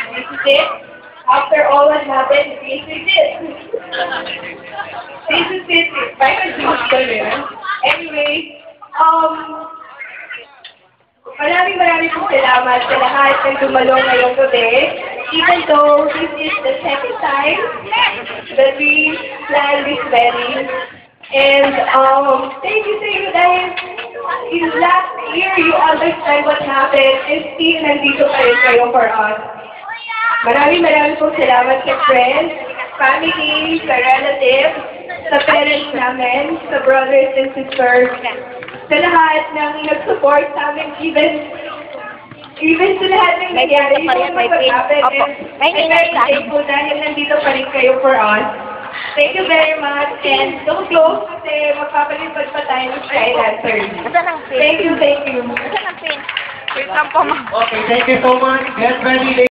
This is it. After all what happened, this is it. This is it. Final juice ko rin. Anyway, maraming pong salamat sa lahat ng dumalong ngayong gabi. Even though this is the second time that we planned this wedding. And thank you guys. In last year, you understand what happened and still nandito pa rin kayo for us. Maraming pong salamat sa friends, family, sa relatives, sa parents namin, sa brothers and sisters, sa lahat ng nag-support sa amin, even sa lahat ng nangyari, yung mag-happen. And I'm very thankful dahil nandito pa rin kayo for us. Thank you very much. And don't close kasi magpapalipad pa tayo ng Skydancer. Thank you. Okay, thank you so much. Get ready.